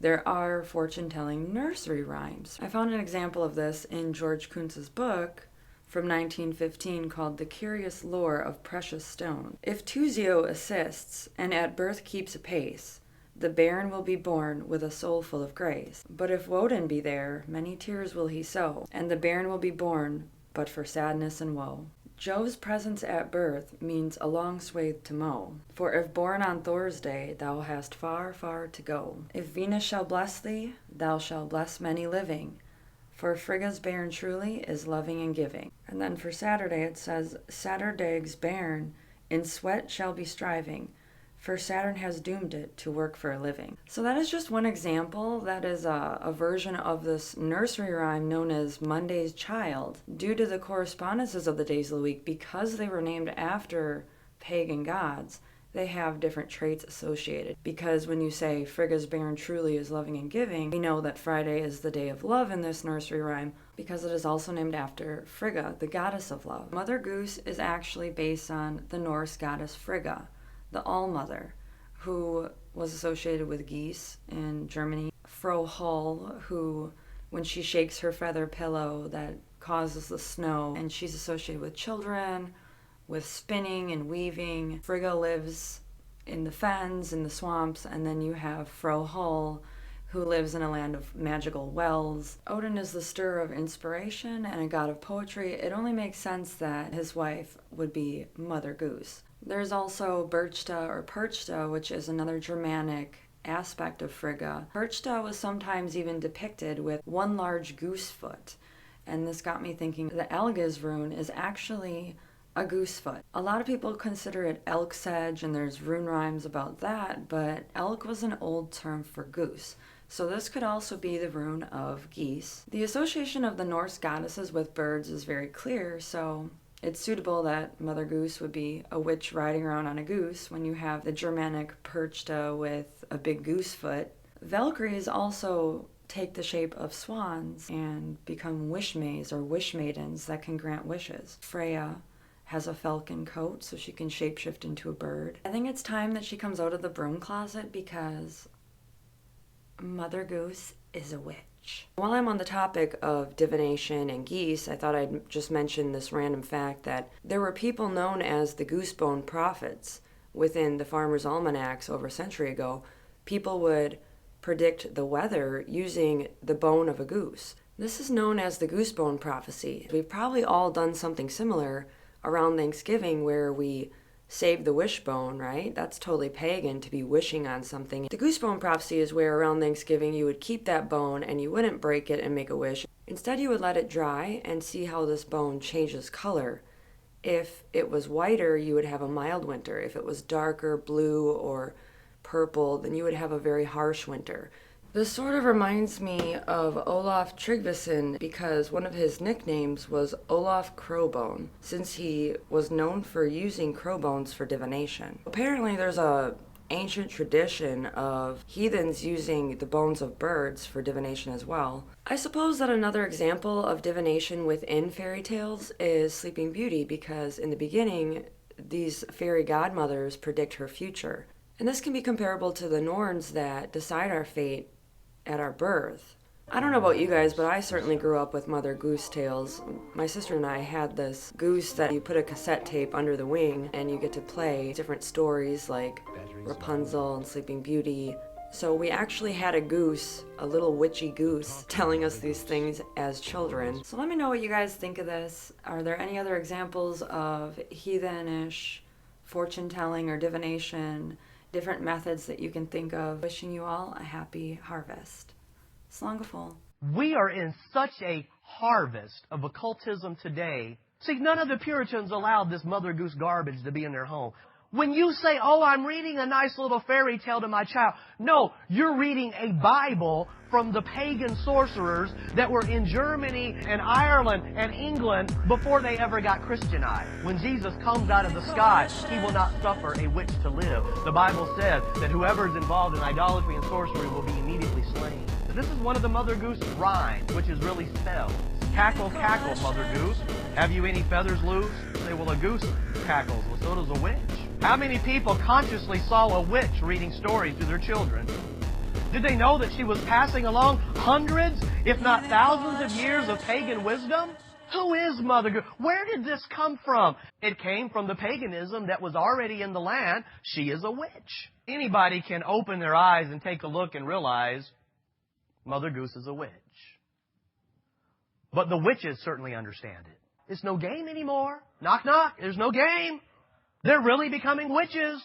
There are fortune-telling nursery rhymes. I found an example of this in George Kuntz's book from 1915 called The Curious Lore of Precious Stones. If Tuzio assists and at birth keeps apace, the bairn will be born with a soul full of grace. But if Woden be there, many tears will he sow, and the bairn will be born but for sadness and woe. Jove's presence at birth means a long swathe to mow, for if born on Thor's day, thou hast far, far to go. If Venus shall bless thee, thou shalt bless many living, for Frigga's bairn truly is loving and giving. And then for Saturday it says, Saturday's bairn in sweat shall be striving, for Saturn has doomed it to work for a living. So that is just one example. That is a version of this nursery rhyme known as Monday's Child. Due to the correspondences of the days of the week, because they were named after pagan gods, they have different traits associated. Because when you say Frigga's bairn truly is loving and giving, we know that Friday is the day of love in this nursery rhyme because it is also named after Frigga, the goddess of love. Mother Goose is actually based on the Norse goddess Frigga, the All-Mother, who was associated with geese in Germany. Frau Holle, who, when she shakes her feather pillow, that causes the snow, and she's associated with children, with spinning and weaving. Frigga lives in the fens, in the swamps, and then you have Frau Holle, who lives in a land of magical wells. Odin is the stirrer of inspiration and a god of poetry. It only makes sense that his wife would be Mother Goose. There's also Berchta or Perchta, which is another Germanic aspect of Frigga. Berchta was sometimes even depicted with one large goose foot, and this got me thinking the Elgiz rune is actually a goose foot. A lot of people consider it elk sedge, and there's rune rhymes about that, but elk was an old term for goose. So this could also be the rune of geese. The association of the Norse goddesses with birds is very clear, so it's suitable that Mother Goose would be a witch riding around on a goose when you have the Germanic Perchta with a big goose foot. Valkyries also take the shape of swans and become wish-maids or wish maidens that can grant wishes. Freyja has a falcon coat so she can shapeshift into a bird. I think it's time that she comes out of the broom closet because Mother Goose is a witch. While I'm on the topic of divination and geese, I thought I'd just mention this random fact that there were people known as the goosebone prophets within the farmers' almanacs over a century ago. People would predict the weather using the bone of a goose. This is known as the goosebone prophecy. We've probably all done something similar around Thanksgiving where we save the wishbone, right? That's totally pagan to be wishing on something. The goosebone prophecy is where around Thanksgiving you would keep that bone and you wouldn't break it and make a wish. Instead you would let it dry and see how this bone changes color. If it was whiter, you would have a mild winter. If it was darker blue or purple, then you would have a very harsh winter. This sort of reminds me of Olaf Tryggvason because one of his nicknames was Olaf Crowbone, since he was known for using crowbones for divination. Apparently there's a ancient tradition of heathens using the bones of birds for divination as well. I suppose that another example of divination within fairy tales is Sleeping Beauty, because in the beginning these fairy godmothers predict her future. And this can be comparable to the Norns that decide our fate at our birth. I don't know about you guys, but I certainly grew up with Mother Goose tales. My sister and I had this goose that you put a cassette tape under the wing and you get to play different stories like Rapunzel and Sleeping Beauty. So we actually had a goose, a little witchy goose, telling us these things as children. So let me know what you guys think of this. Are there any other examples of heathenish fortune-telling or divination, different methods that you can think of? Wishing you all a happy harvest. Slangafol. We are in such a harvest of occultism today. See, none of the Puritans allowed this Mother Goose garbage to be in their home. When you say, oh, I'm reading a nice little fairy tale to my child, no, you're reading a Bible from the pagan sorcerers that were in Germany and Ireland and England before they ever got Christianized. When Jesus comes out of the sky, He will not suffer a witch to live. The Bible says that whoever is involved in idolatry and sorcery will be immediately slain. This is one of the Mother Goose rhymes, which is really spelled. Cackle, cackle, Mother Goose. Have you any feathers loose? Say, well, a goose cackles. Well, so does a witch. How many people consciously saw a witch reading stories to their children? Did they know that she was passing along hundreds, if not thousands of years of pagan wisdom? Who is Mother Goose? Where did this come from? It came from the paganism that was already in the land. She is a witch. Anybody can open their eyes and take a look and realize Mother Goose is a witch. But the witches certainly understand it. It's no game anymore. Knock, knock. There's no game. They're really becoming witches.